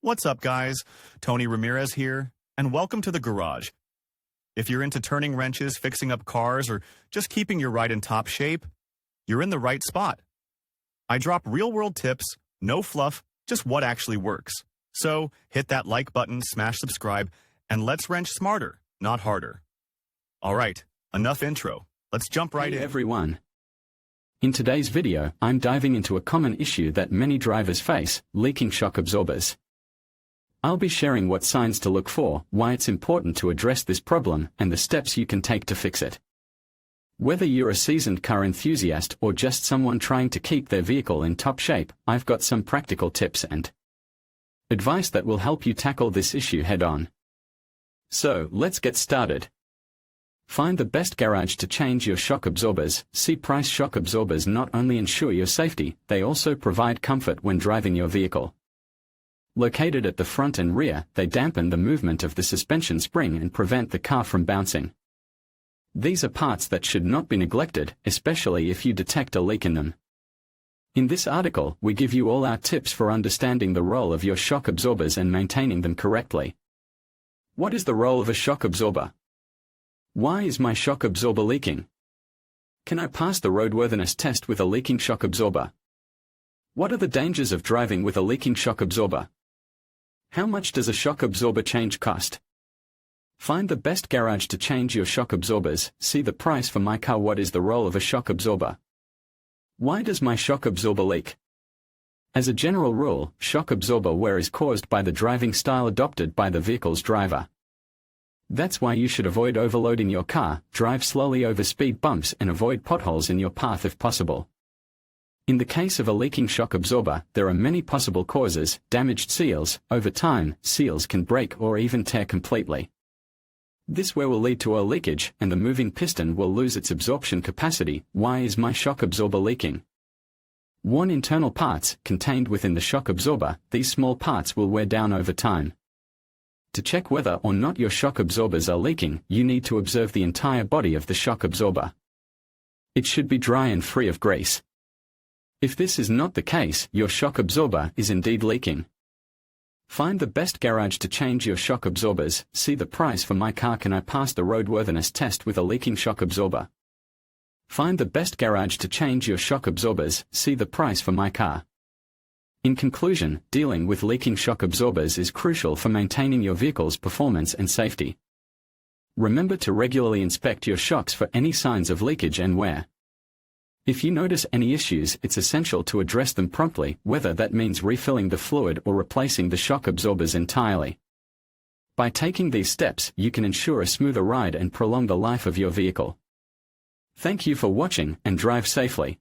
What's up, guys? Tony Ramirez here, and welcome to the garage. If you're into turning wrenches, fixing up cars, or just keeping your ride in top shape, you're in the right spot. I drop real-world tips, no fluff, just what actually works. So hit that like button, smash subscribe, and let's wrench smarter, not harder. All right, enough intro. Let's jump right in. Hey everyone. In today's video, I'm diving into a common issue that many drivers face, leaking shock absorbers. I'll be sharing what signs to look for, why it's important to address this problem, and the steps you can take to fix it. Whether you're a seasoned car enthusiast or just someone trying to keep their vehicle in top shape, I've got some practical tips and advice that will help you tackle this issue head-on. So, let's get started. Find the best garage to change your shock absorbers. C-price shock absorbers not only ensure your safety, they also provide comfort when driving your vehicle. Located at the front and rear, they dampen the movement of the suspension spring and prevent the car from bouncing. These are parts that should not be neglected, especially if you detect a leak in them. In this article, we give you all our tips for understanding the role of your shock absorbers and maintaining them correctly. What is the role of a shock absorber? Why is my shock absorber leaking? Can I pass the roadworthiness test with a leaking shock absorber? What are the dangers of driving with a leaking shock absorber? How much does a shock absorber change cost? Find the best garage to change your shock absorbers. See the price for my car. What is the role of a shock absorber? Why does my shock absorber leak? As a general rule, shock absorber wear is caused by the driving style adopted by the vehicle's driver. That's why you should avoid overloading your car, drive slowly over speed bumps, and avoid potholes in your path if possible. In the case of a leaking shock absorber, there are many possible causes. Damaged seals. Over time, seals can break or even tear completely. This wear will lead to oil leakage, and the moving piston will lose its absorption capacity. Why is my shock absorber leaking? Worn internal parts contained within the shock absorber. These small parts will wear down over time. To check whether or not your shock absorbers are leaking, you need to observe the entire body of the shock absorber. It should be dry and free of grease. If this is not the case, your shock absorber is indeed leaking. Find the best garage to change your shock absorbers. See the price for my car. Can I pass the roadworthiness test with a leaking shock absorber? Find the best garage to change your shock absorbers. See the price for my car. In conclusion, dealing with leaking shock absorbers is crucial for maintaining your vehicle's performance and safety. Remember to regularly inspect your shocks for any signs of leakage and wear. If you notice any issues, it's essential to address them promptly, whether that means refilling the fluid or replacing the shock absorbers entirely. By taking these steps, you can ensure a smoother ride and prolong the life of your vehicle. Thank you for watching, and drive safely.